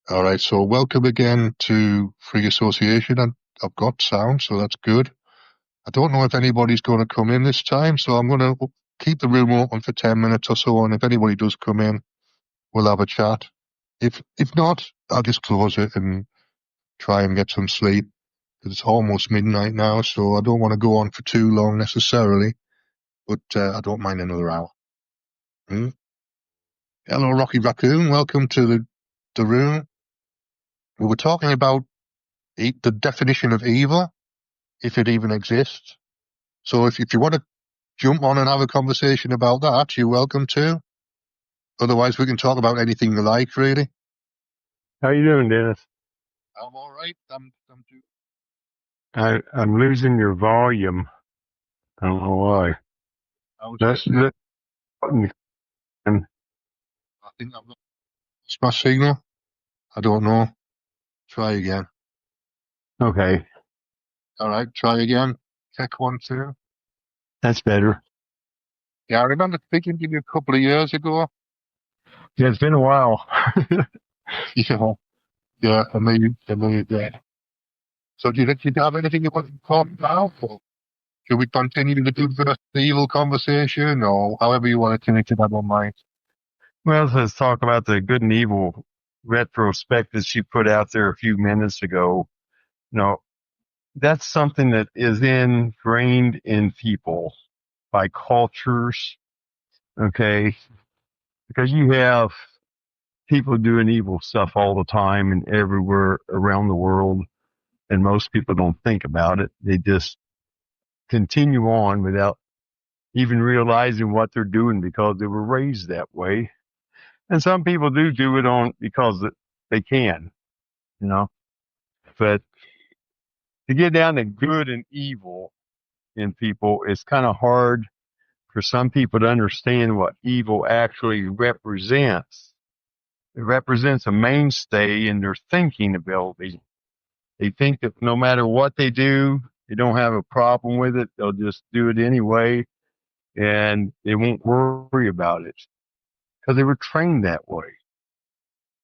All right, so welcome again to Free Association, and I've got sound, so that's good. I don't know if anybody's going to come in this time, so I'm going to keep the room open for 10 minutes or so, and if anybody does come in, we'll have a chat. If not, I'll just close it and try and get some sleep, because it's almost midnight now, so I don't want to go on for too long necessarily, but I don't mind another hour. Hmm? Hello, Rocky Raccoon. Welcome to the room. We were talking about the definition of evil, if it even exists. So if you want to jump on and have a conversation about that, you're welcome to. Otherwise, we can talk about anything you like, really. How you doing, Dennis? I'm all right. I'm too. I'm losing your volume. I don't know why. I was That, just saying, button. I think I've lost my signal. I don't know. Try again. Okay, All right, try again. Check 1, 2. that's better. Yeah, I remember speaking to you a couple of years ago. Yeah, it's been a while. Yeah, yeah, I mean, yeah. So do you have anything you want to talk about? Or should we continue the good versus evil conversation, or however you want to take it? I don't mind. Well, let's talk about the good and evil retrospective she put out there a few minutes ago. No, that's something that is ingrained in people by cultures. Okay, because you have people doing evil stuff all the time and everywhere around the world, and most people don't think about it. They just continue on without even realizing what they're doing because they were raised that way. And some people do it on because they can, you know. But to get down to good and evil in people, it's kind of hard for some people to understand what evil actually represents. It represents a mainstay in their thinking ability. They think that no matter what they do, they don't have a problem with it. They'll just do it anyway and they won't worry about it because they were trained that way.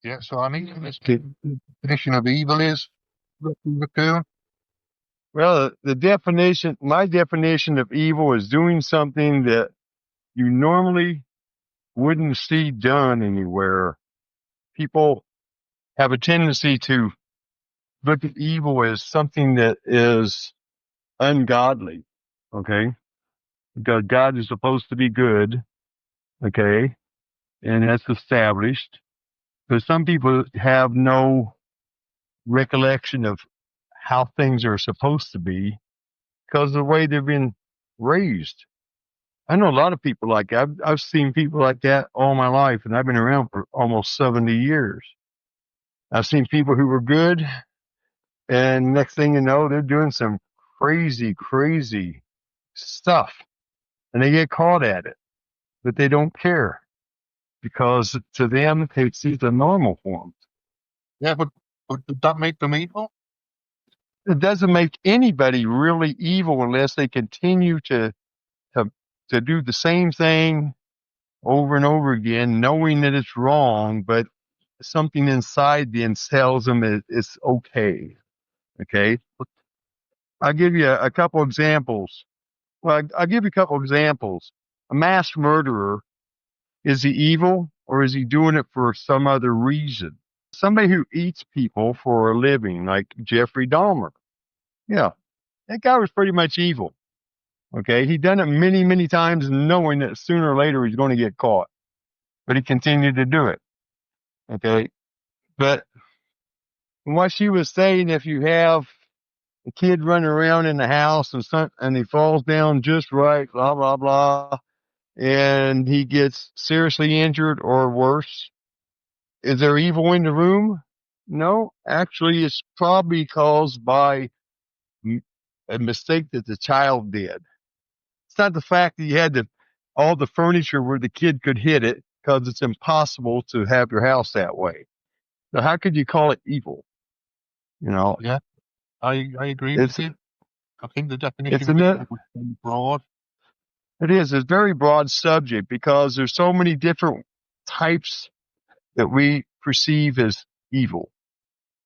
Yeah, so I mean, this definition of evil is raccoon. Well, my definition of evil is doing something that you normally wouldn't see done anywhere. People have a tendency to look at evil as something that is ungodly. Okay. Because God is supposed to be good. Okay. And that's established. But some people have no recollection of how things are supposed to be because of the way they've been raised. I know a lot of people like that. I've seen people like that all my life, and I've been around for almost 70 years. I've seen people who were good, and next thing you know, they're doing some crazy stuff, and they get caught at it, but they don't care because to them, it's the normal form. Yeah, but did that make them evil? It doesn't make anybody really evil unless they continue to, to do the same thing over and over again, knowing that it's wrong, but something inside them tells them it's okay. Okay. I'll give you a couple examples. Well, I'll give you a couple examples. A mass murderer, is he evil or is he doing it for some other reason? Somebody who eats people for a living, like Jeffrey Dahmer. Yeah, that guy was pretty much evil. Okay. He'd done it many times knowing that sooner or later he's going to get caught, but he continued to do it. Okay. But what she was saying, if you have a kid running around in the house and he falls down just right, blah, blah, blah, and he gets seriously injured or worse, is there evil in the room? No, actually, it's probably caused by a mistake that the child did. It's not the fact that you had all the furniture where the kid could hit it because it's impossible to have your house that way. So how could you call it evil? You know, Yeah, I agree with it's you. I think the it's definition of a evil was very broad. it is a very broad subject because there's so many different types that we perceive as evil.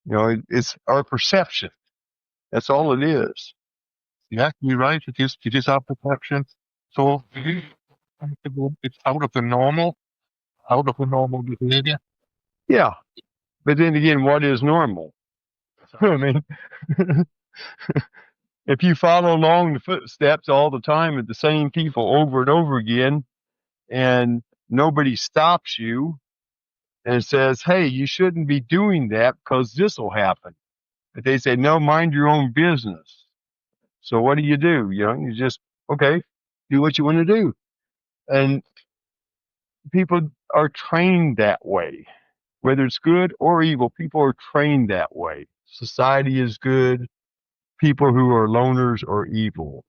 It's our perception. That's all it is. Yeah, you're right. It is our perception. So it's out of the normal behavior. Yeah. But then again, what is normal? I mean, if you follow along the footsteps all the time of the same people over and over again, and nobody stops you and says, hey, you shouldn't be doing that because this will happen. But they say, no, mind your own business. So what do? You just, okay, do what you want to do. And people are trained that way, whether it's good or evil. People are trained that way. Society is good. People who are loners are evil.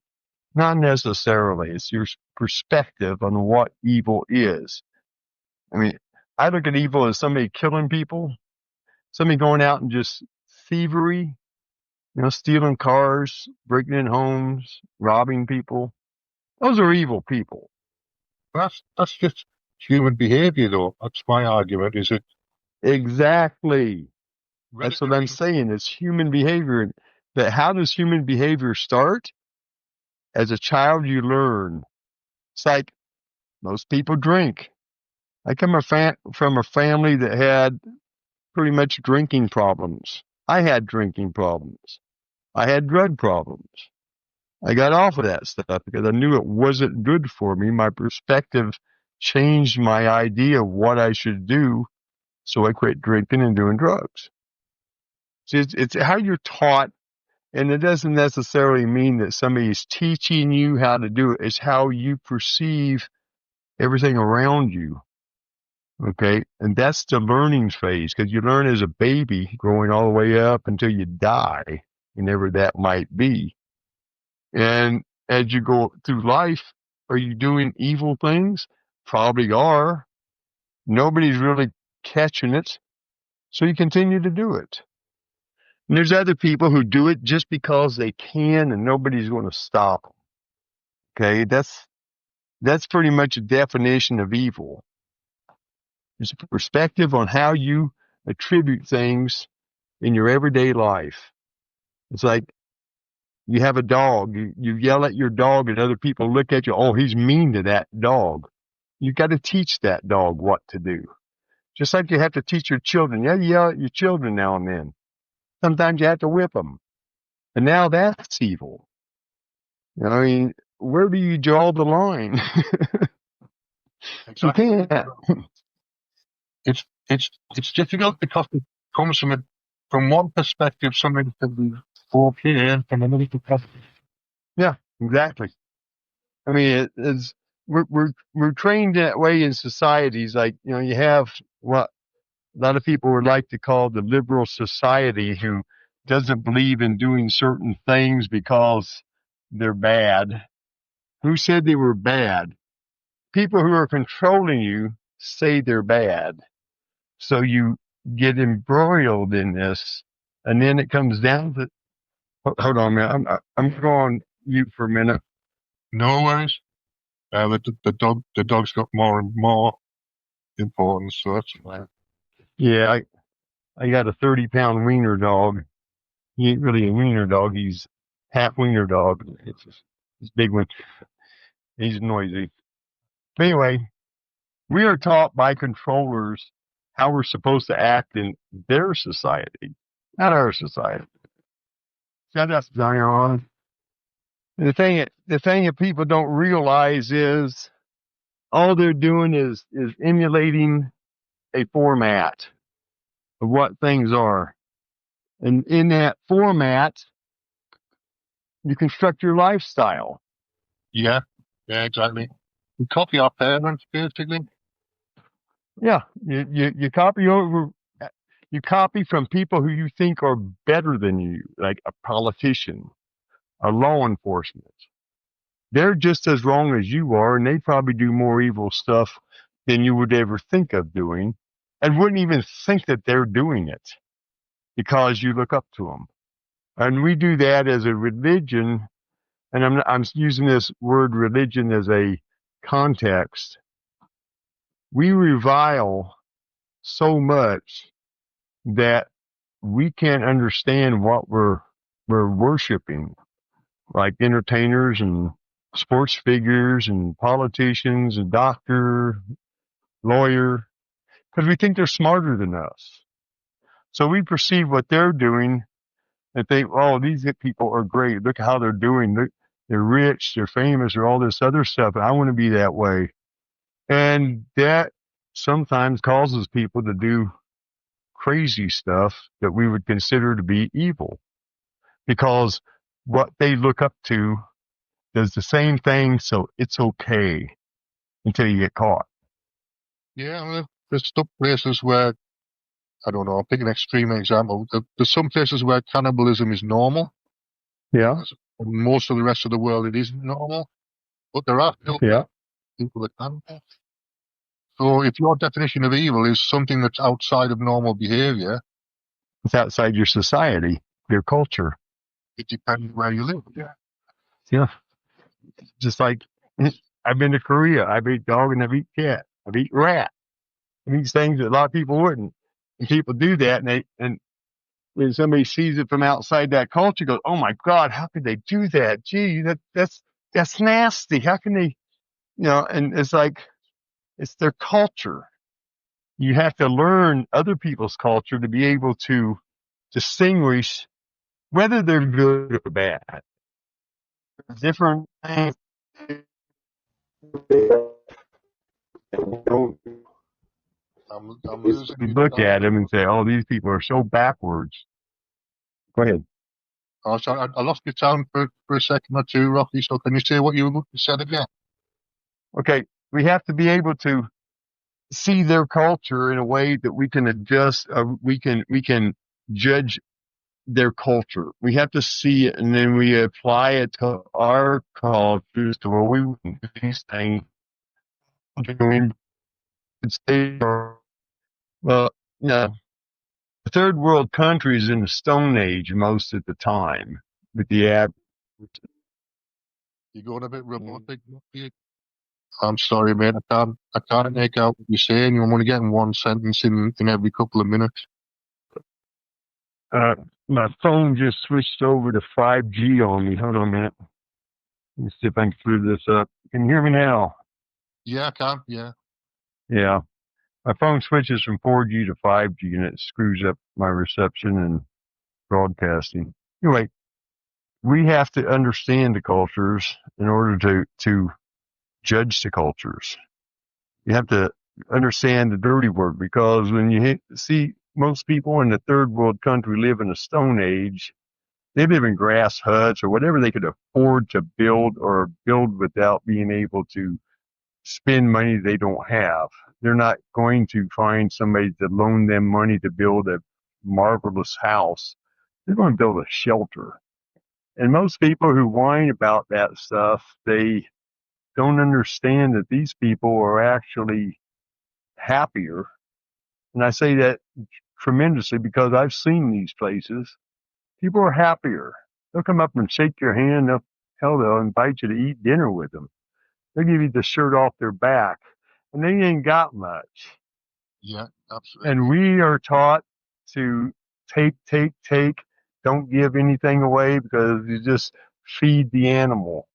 Not necessarily. It's your perspective on what evil is. I mean, I look at evil as somebody killing people, somebody going out and just thievery, stealing cars, breaking in homes, robbing people. Those are evil people. That's just human behavior, though. That's my argument. Is it Exactly. That's what I'm saying. It's human behavior. But how does human behavior start? As a child, you learn. It's like most people drink. I come from a family that had pretty much drinking problems. I had drinking problems. I had drug problems. I got off of that stuff because I knew it wasn't good for me. My perspective changed my idea of what I should do. So I quit drinking and doing drugs. See, it's how you're taught. And it doesn't necessarily mean that somebody's teaching you how to do it. It's how you perceive everything around you. Okay. And that's the learning phase because you learn as a baby growing all the way up until you die, whenever that might be. And as you go through life, are you doing evil things? Probably are. Nobody's really catching it. So you continue to do it. And there's other people who do it just because they can and nobody's going to stop them. Okay. That's pretty much a definition of evil. It's a perspective on how you attribute things in your everyday life. It's like you have a dog, you yell at your dog and other people look at you, oh, he's mean to that dog. You got to teach that dog what to do. Just like you have to teach your children. Yeah, you yell at your children now and then. Sometimes you have to whip them. And now that's evil. I mean, where do you draw the line? You can't. It's difficult because it comes from one perspective, something can be okay, and from another perspective. Yeah, exactly. I mean, we're trained that way in societies. Like, you have what a lot of people would like to call the liberal society who doesn't believe in doing certain things because they're bad. Who said they were bad? People who are controlling you say they're bad. So you get embroiled in this, and then it comes down to, hold on, man. I'm going mute for a minute. No worries. The dog's got more and more importance, so that's fine. Yeah, I got a 30-pound wiener dog. He ain't really a wiener dog. He's half wiener dog. It's this big one. He's noisy. But anyway, we are taught by controllers how we're supposed to act in their society, not our society. Shut up, Zion. The thing that people don't realize is all they're doing is emulating a format of what things are. And in that format, you construct your lifestyle. Yeah, exactly. We copy our parents, basically. Yeah, you copy over. You copy from people who you think are better than you, like a politician, a law enforcement. They're just as wrong as you are, and they probably do more evil stuff than you would ever think of doing, and wouldn't even think that they're doing it because you look up to them. And we do that as a religion, and I'm using this word religion as a context. We revile so much that we can't understand what we're worshiping, like entertainers and sports figures and politicians and doctor, lawyer, because we think they're smarter than us. So we perceive what they're doing and think, oh, these people are great. Look how they're doing. They're rich, they're famous, or all this other stuff. And I want to be that way. And that sometimes causes people to do crazy stuff that we would consider to be evil, because what they look up to does the same thing. So it's okay until you get caught. Yeah, well, there's some places where, I don't know, I'll pick an extreme example. There's some places where cannibalism is normal. Yeah. In most of the rest of the world, it isn't normal. But there are still Yeah. people that can. So if your definition of evil is something that's outside of normal behavior, It's outside your society, your culture. it depends where you live. Yeah. Yeah. Just like I've been to Korea. I've eaten dog and I've eaten cat. I've eaten rat. These things that a lot of people wouldn't. And people do that, and when somebody sees it from outside that culture, goes, "Oh my God, how could they do that? Gee, that's nasty. How can they?" And it's like it's their culture. You have to learn other people's culture to be able to distinguish whether they're good or bad. Different things. I'm You losing you. look at them and say, "Oh, these people are so backwards." Go ahead. Oh, sorry, I lost your sound for a second or two, Rocky. So can you say what you said again? Okay, we have to be able to see their culture in a way that we can adjust. We can judge their culture. We have to see it, and then we apply it to our cultures, to where we do these things. Well, yeah, third world countries in the Stone Age most of the time, with the average. You're going a bit robotic. I'm sorry, mate. I can't make out what you're saying. You're only getting one sentence in every couple of minutes. My phone just switched over to 5G on me. Hold on a minute. Let me see if I can screw this up. Can you hear me now? Yeah, I can. Yeah. Yeah. My phone switches from 4G to 5G, and it screws up my reception and broadcasting. Anyway, we have to understand the cultures in order to judge the cultures. You have to understand the dirty word, because when you see most people in the third world country live in a Stone Age, they live in grass huts or whatever they could afford to build, or build without being able to spend money they don't have. They're not going to find somebody to loan them money to build a marvelous house. They're going to build a shelter. And most people who whine about that stuff, they don't understand that these people are actually happier. And I say that tremendously because I've seen these places. People are happier. They'll come up and shake your hand. They'll invite you to eat dinner with them. They'll give you the shirt off their back, and they ain't got much. Yeah, absolutely. And we are taught to take. Don't give anything away, because you just feed the animal.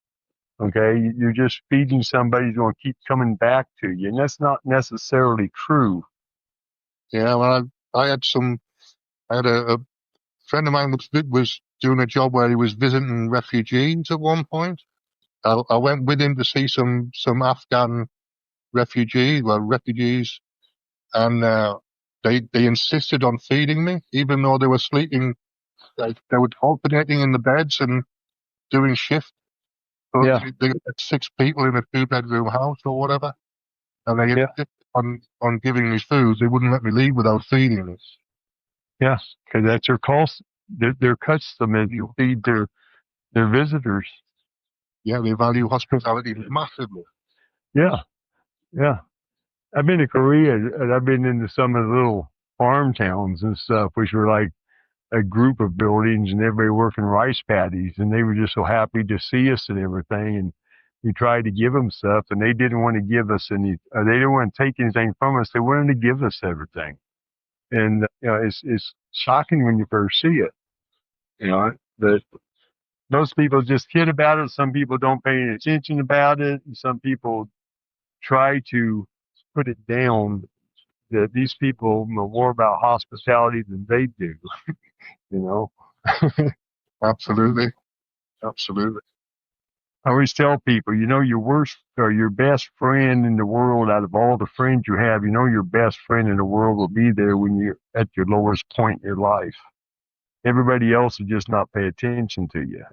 Okay, you're just feeding somebody who's going to keep coming back to you, and that's not necessarily true. Yeah, well, I had a friend of mine was doing a job where he was visiting refugees at one point. I went with him to see some Afghan refugees, and they insisted on feeding me, even though they were sleeping. They were alternating in the beds and doing shift. So Yeah, they had 6 people in a 2-bedroom house or whatever, and they yeah, insisted on giving me food. They wouldn't let me leave without feeding me. yeah, because that's their cost. Their custom is you feed their visitors. Yeah, they value hospitality massively. Yeah, yeah. I've been to Korea, and I've been into some of the little farm towns and stuff, which were like a group of buildings, and everybody working rice paddies, and they were just so happy to see us and everything. And we tried to give them stuff, and they didn't want to give us any. They didn't want to take anything from us. They wanted to give us everything. And, it's shocking when you first see it, that most people just kid about it. Some people don't pay any attention about it. And some people try to put it down that these people know more about hospitality than they do, you know. Absolutely. Absolutely. I always tell people, your worst or your best friend in the world out of all the friends you have, your best friend in the world will be there when you're at your lowest point in your life. Everybody else will just not pay attention to you.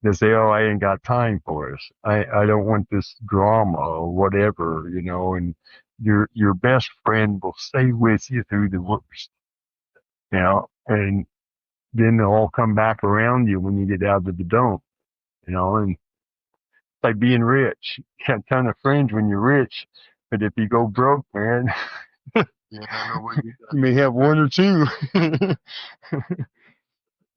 They say, oh, I ain't got time for us. I don't want this drama or whatever, and your best friend will stay with you through the worst, and then they'll all come back around you when you get out of the dump, and like being rich. You got a ton of friends when you're rich, but if you go broke, man, Yeah, I know what you you may have one or two.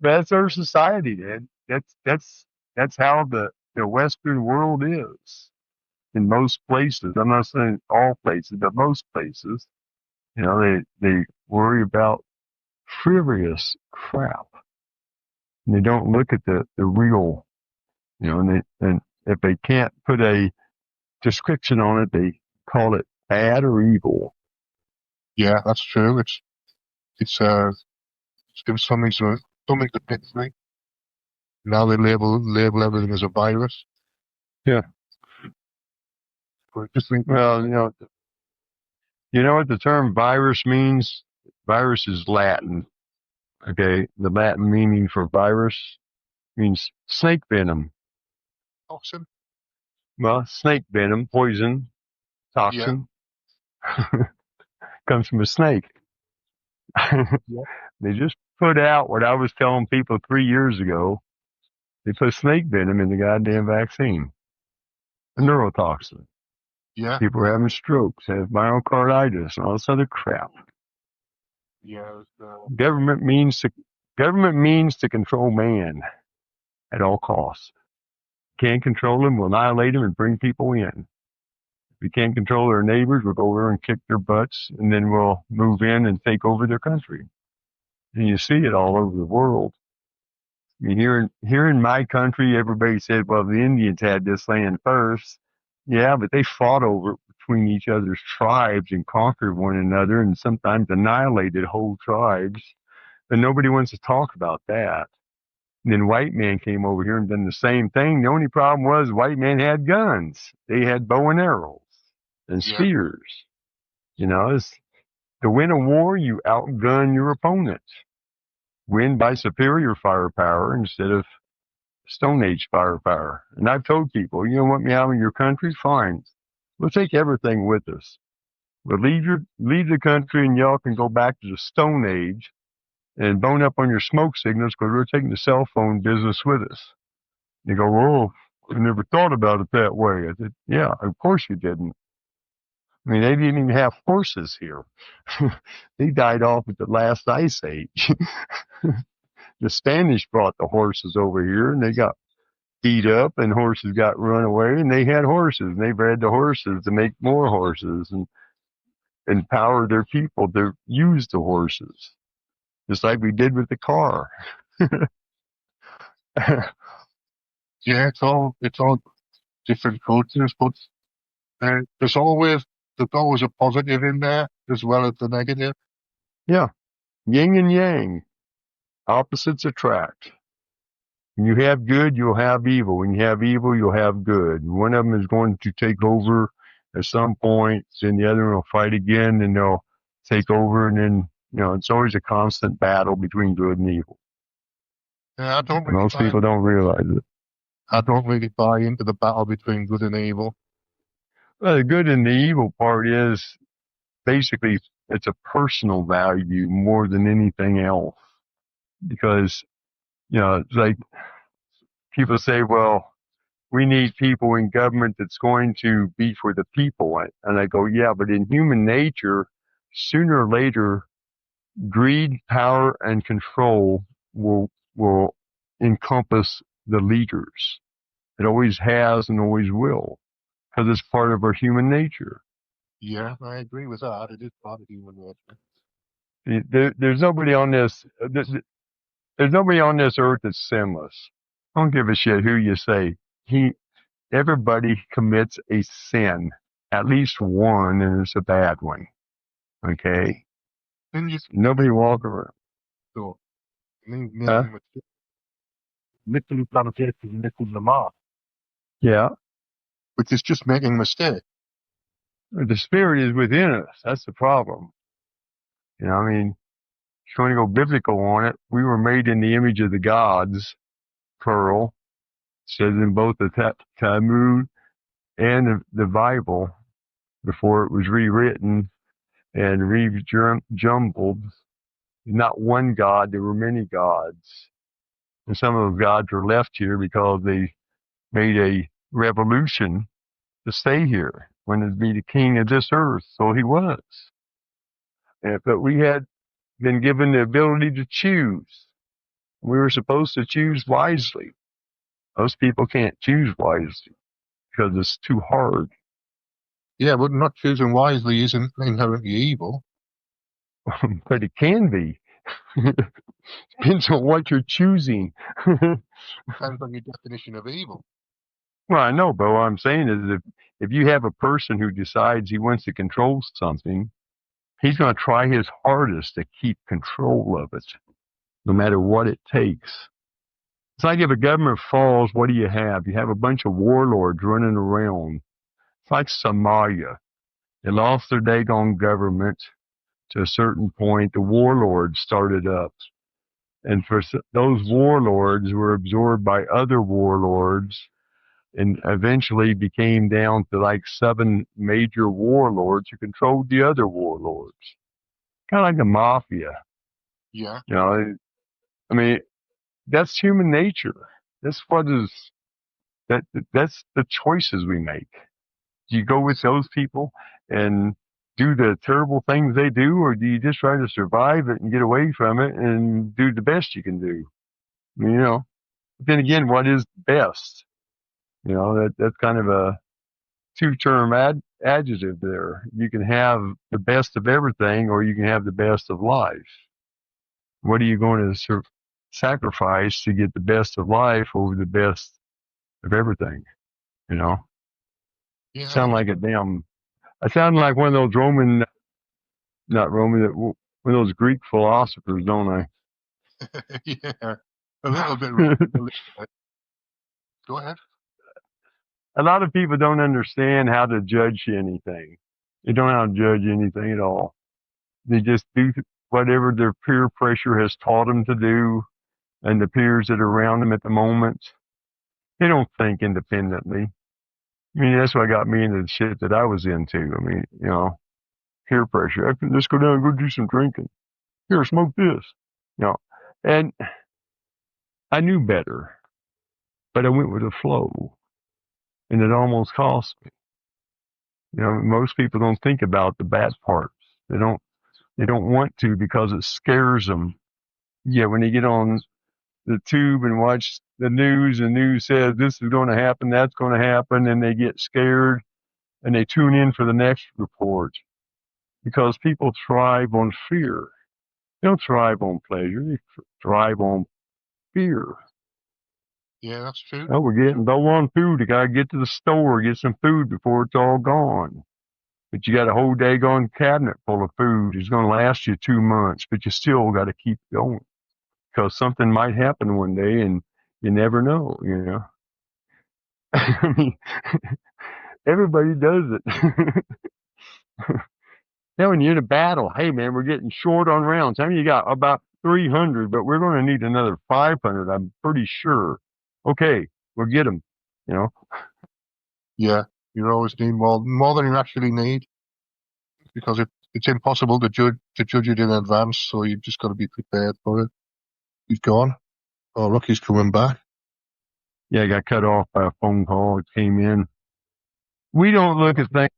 That's our society, man. That's how the Western world is in most places. I'm not saying all places, but most places. They worry about frivolous crap. And they don't look at the real, and if they can't put a description on it, they call it bad or evil. Yeah, that's true. It's given something to pinpoint. Now they label everything as a virus. Yeah. But I just think, Well, you know what the term virus means? Virus is Latin. Okay. The Latin meaning for virus means snake venom. toxin. Well, snake venom, poison, Yeah, toxin, comes from a snake. yeah, They just put out what I was telling people 3 years ago. They put snake venom in the goddamn vaccine, a neurotoxin. yeah, People are having strokes, have myocarditis, and all this other crap. yeah. Government means to control man at all costs. Can't control them, we'll annihilate them and bring people in. If we can't control their neighbors, we'll go over and kick their butts, and then we'll move in and take over their country. And you see it all over the world. I mean, here in my country, everybody said, well, the Indians had this land first. Yeah, but they fought over it between each other's tribes and conquered one another and sometimes annihilated whole tribes. But nobody wants to talk about that. And then white man came over here and done the same thing. The only problem was white man had guns. They had bow and arrows and Yeah, spears. It's, to win a war, you outgun your opponent. Win by superior firepower instead of Stone Age firepower. And I've told people, you don't want me out in your country? Fine. We'll take everything with us. We'll leave the country and y'all can go back to the Stone Age and bone up on your smoke signals because we're taking the cell phone business with us. You go, well, I never thought about it that way. I said, yeah, of course you didn't. I mean, they didn't even have horses here. They died off at the last ice age. The Spanish brought the horses over here and they got beat up and horses got run away and they had horses and they bred the horses to make more horses and empower their people to use the horses. Just like we did with the car. yeah. It's all different cultures, but there's always a positive in there as well as the negative. Yeah. Yin and yang. Opposites attract. When you have good, you'll have evil. When you have evil, you'll have good. And one of them is going to take over at some point, then the other one will fight again, and they'll take over, and then, it's always a constant battle between good and evil. Yeah, Most people don't realize it. I don't really buy into the battle between good and evil. Well, the good and the evil part is basically it's a personal value more than anything else. Because, it's like people say, well, we need people in government that's going to be for the people. And I go, yeah, but in human nature, sooner or later, greed, power, and control will encompass the leaders. It always has and always will, because it's part of our human nature. Yeah, I agree with that. It is part of human nature. There's nobody on this. There's nobody on this earth that's sinless. I don't give a shit who you say. Everybody commits a sin, at least one, and it's a bad one. Okay, Then you nobody walk around. thought, Huh? Little planet and little Lamar. Yeah, which is just making a mistake. the spirit is within us. That's the problem. You know, I mean, if you want to go biblical on it, we were made in the image of the gods. Plural. Says in both the Talmud and the Bible before it was rewritten and rejumbled. Not one God, there were many gods. And some of those gods were left here because they made a revolution to stay here, wanted to be the king of this earth. So he was. But we had been given the ability to choose. We were supposed to choose wisely. Most people can't choose wisely because it's too hard. Yeah, but not choosing wisely isn't inherently evil. But it can be. Depends on what you're choosing. Depends on your definition of evil. Well, I know, but what I'm saying is if you have a person who decides he wants to control something, he's going to try his hardest to keep control of it, no matter what it takes. It's like if a government falls, what do you have? You have a bunch of warlords running around. It's like Somalia. They lost their daggone government to a certain point. The warlords started up. And those warlords were absorbed by other warlords and eventually became down to like 7 major warlords who controlled the other warlords. Kind of like a mafia. Yeah. You know, I mean, that's human nature. That's the choices we make. Do you go with those people and do the terrible things they do, or do you just try to survive it and get away from it and do the best you can do? You know, but then again, what is best? You know, that's kind of a 2-term adjective there. You can have the best of everything, or you can have the best of life. What are you going to sacrifice to get the best of life over the best of everything? You know, Yeah. I sound like one of those one of those Greek philosophers, don't I? Yeah. A little bit. Go ahead. A lot of people don't understand how to judge anything. They don't know how to judge anything at all. They just do whatever their peer pressure has taught them to do and the peers that are around them at the moment. They don't think independently. I mean, that's what got me into the shit that I was into. I mean, you know, peer pressure. Let's go down and go do some drinking. Here, smoke this. You know, and I knew better, but I went with the flow, and it almost cost me. You know, most people don't think about the bad parts. They don't want to because it scares them. Yeah, when they get on the tube and watch the news says this is going to happen, that's going to happen, and they get scared and they tune in for the next report because people thrive on fear. They don't thrive on pleasure. They thrive on fear. Yeah, that's true. Oh, we're getting low on food. You got to get to the store, get some food before it's all gone. But you got a whole daggone cabinet full of food. It's going to last you 2 months, but you still got to keep going because something might happen one day and you never know, you know. I mean, everybody does it. Now, when you're in a battle, hey man, we're getting short on rounds. How many you got? About 300, but we're going to need another 500. I'm pretty sure. Okay, we'll get them. You know. Yeah, you always need more than you actually need, because it's impossible to judge it in advance. So you've just got to be prepared for it. He's gone. Oh, look, he's coming back. Yeah, I got cut off by a phone call. It came in. We don't look at things.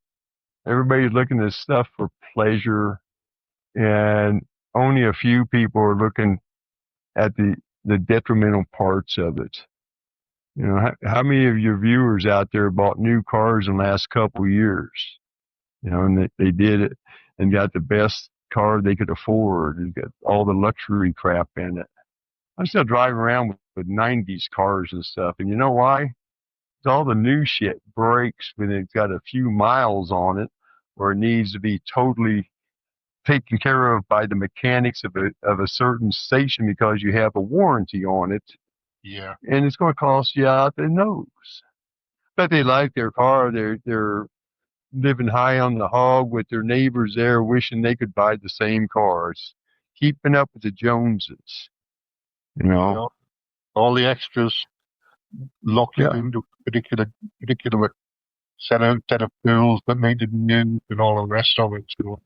Everybody's looking at stuff for pleasure, and only a few people are looking at the detrimental parts of it. You know, how many of your viewers out there bought new cars in the last couple of years? You know, and they did it and got the best car they could afford. It's got all the luxury crap in it. I'm still driving around with 90s cars and stuff. And you know why? All the new shit breaks when it's got a few miles on it, or it needs to be totally taken care of by the mechanics of a certain station because you have a warranty on it, Yeah. and it's going to cost you out the nose. But they like their car. They're living high on the hog with their neighbors there, wishing they could buy the same cars, keeping up with the Joneses. You know, You know, all the extras lock you Yeah. into a particular set of rules that made it new and all the rest of it. So,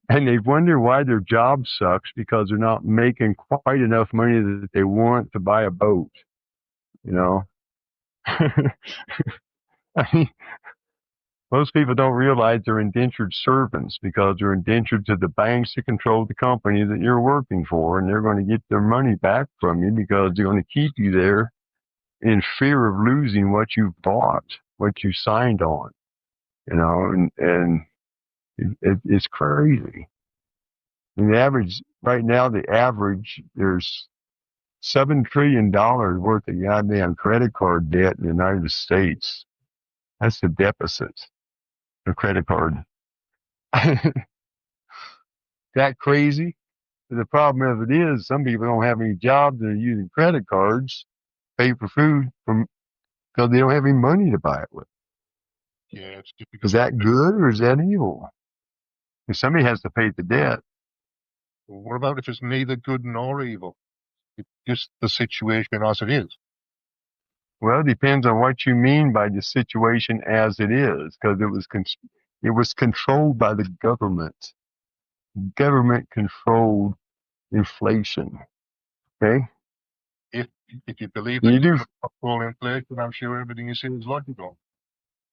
and they wonder why their job sucks because they're not making quite enough money that they want to buy a boat. You know, I mean, most people don't realize they're indentured servants because they're indentured to the banks that control the company that you're working for, and they're going to get their money back from you because they're going to keep you there in fear of losing what you've bought, what you signed on. You know, and it's crazy. And the average right now, there's $7 trillion worth of goddamn credit card debt in the United States. That's the deficit of credit card. That crazy? The problem of it is some people don't have any jobs and they're using credit cards, pay for food because they don't have any money to buy it with. yeah, it's difficult. Is that good or is that evil? If somebody has to pay the debt. What about if it's neither good nor evil? It's just the situation as it is. Well, it depends on what you mean by the situation as it is, because it was controlled by the government. Government controlled inflation. Okay, If you believe you that do control inflation, I'm sure everything you say is logical.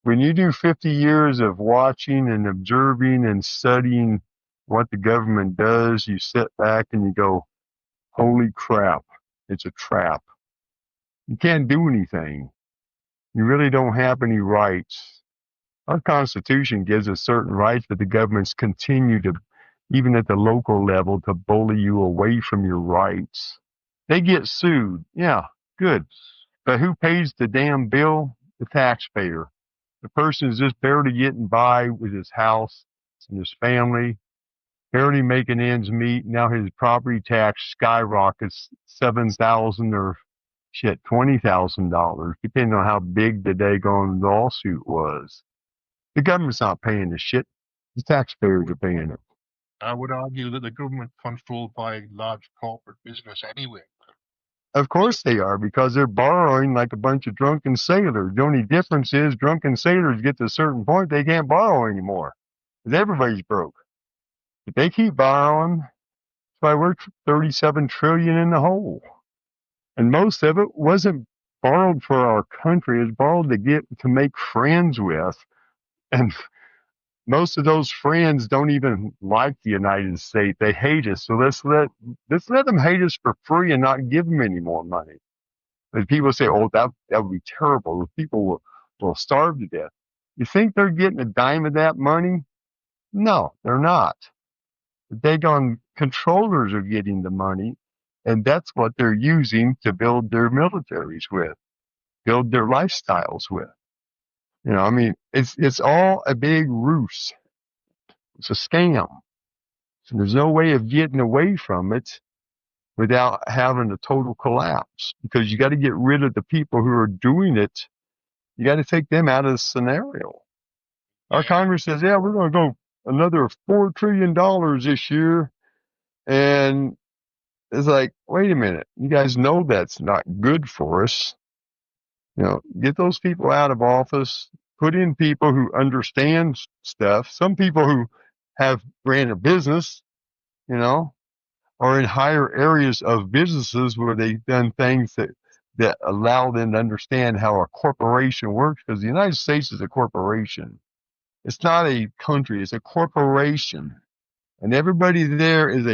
when you do 50 years of watching and observing and studying what the government does, you sit back and you go, "Holy crap! It's a trap. You can't do anything. You really don't have any rights." Our Constitution gives us certain rights, but the governments continue to, even at the local level, to bully you away from your rights. They get sued. Yeah, good. But who pays the damn bill? The taxpayer. The person is just barely getting by with his house and his family, barely making ends meet. Now his property tax skyrockets $7,000 or $20,000, depending on how big the daggone lawsuit was. The government's not paying the shit. The taxpayers are paying it. I would argue that the government controlled by large corporate business anyway. Of course they are, because they're borrowing like a bunch of drunken sailors. The only difference is drunken sailors get to a certain point, they can't borrow anymore. Because everybody's broke. If they keep borrowing, that's why we're 37 trillion in the hole. And most of it wasn't borrowed for our country. It was borrowed to make friends with. And most of those friends don't even like the United States. They hate us. So let's let them hate us for free and not give them any more money. But people say, "Oh, that would be terrible. People will starve to death." You think they're getting a dime of that money? No, they're not. The daggone controllers are getting the money, and that's what they're using to build their militaries with, build their lifestyles with. You know, I mean, it's all a big ruse. It's a scam. So there's no way of getting away from it without having a total collapse, because you got to get rid of the people who are doing it. You got to take them out of the scenario. Our Congress says, "Yeah, we're going to go another $4 trillion this year." And it's like, wait a minute. You guys know that's not good for us. You know, get those people out of office, put in people who understand stuff. Some people who have ran a business, you know, or in higher areas of businesses where they've done things that allow them to understand how a corporation works, because the United States is a corporation. It's not a country, it's a corporation. And everybody there is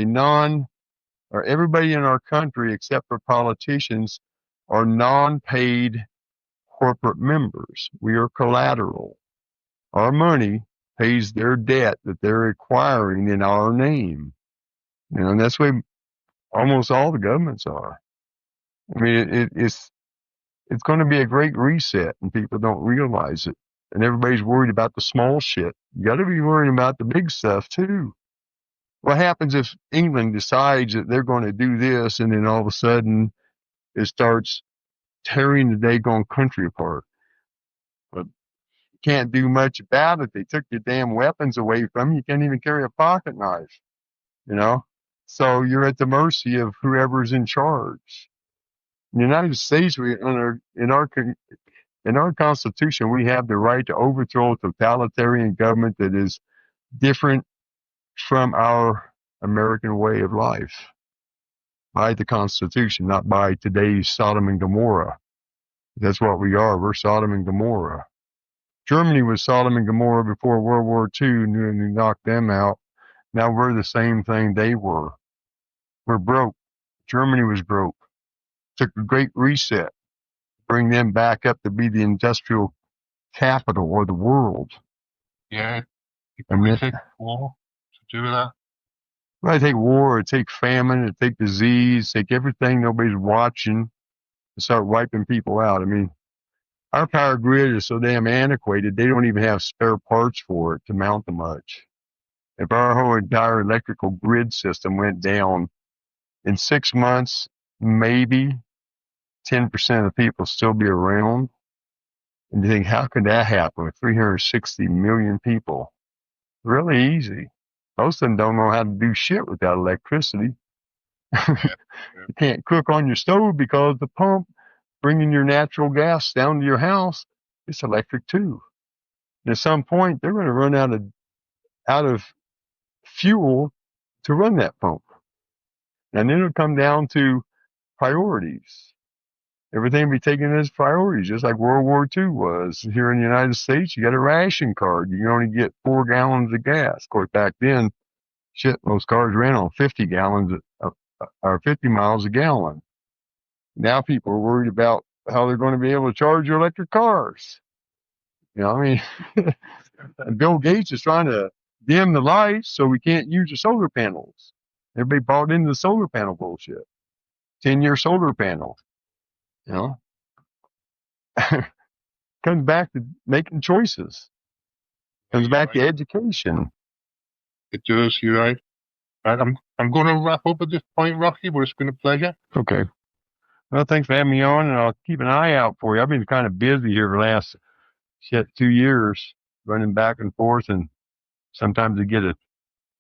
everybody in our country, except for politicians, are non-paid corporate members. We are collateral. Our money pays their debt that they're acquiring in our name. And that's the way almost all the governments are. I mean, it's going to be a great reset, and people don't realize it. And everybody's worried about the small shit. You got to be worrying about the big stuff too. What happens if England decides that they're going to do this, and then all of a sudden it starts tearing the daggone country apart? But you can't do much about it. They took your damn weapons away from you. You can't even carry a pocket knife, So you're at the mercy of whoever's in charge. In the United States, in our Constitution, we have the right to overthrow a totalitarian government that is different from our American way of life by the Constitution, not by today's Sodom and Gomorrah. That's what we are. We're Sodom and Gomorrah. Germany was Sodom and Gomorrah before World War II, and we knocked them out. Now we're the same thing they were. We're broke. Germany was broke. Took a great reset, bring them back up to be the industrial capital of the world. Yeah. I mean, It take war to do that. well, it take war, it take famine, it take disease, take everything nobody's watching to start wiping people out. I mean, our power grid is so damn antiquated, they don't even have spare parts for it to mount them much. If our whole entire electrical grid system went down in 6 months, maybe 10% of people still be around. And you think, how could that happen with 360 million people? Really easy. Most of them don't know how to do shit without electricity. You can't cook on your stove because the pump bringing your natural gas down to your house, it's electric too. And at some point, they're going to run out of fuel to run that pump. And then it'll come down to priorities. Everything will be taken as priorities, just like World War II was. Here in the United States, you got a ration card. You can only get 4 gallons of gas. Of course, back then, most cars ran on 50 gallons or 50 miles a gallon. Now people are worried about how they're going to be able to charge your electric cars. Bill Gates is trying to dim the lights so we can't use the solar panels. Everybody bought into the solar panel bullshit. 10-year solar panel. Comes back to making choices. Comes back to education. It does, you're right. Right, I'm going to wrap up at this point, Rocky, but it's been a pleasure. Okay. Well, thanks for having me on, and I'll keep an eye out for you. I've been kind of busy here the last 2 years, running back and forth, and sometimes I get a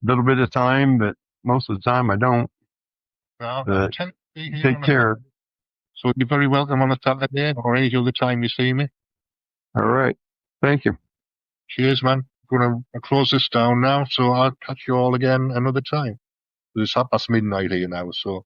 little bit of time, but most of the time I don't. Well, But I tend to be here take on a care. Saturday, so you're very welcome on a Saturday or any other time you see me. All right. Thank you. Cheers, man. I'm going to close this down now, so I'll catch you all again another time. It's midnight here now, so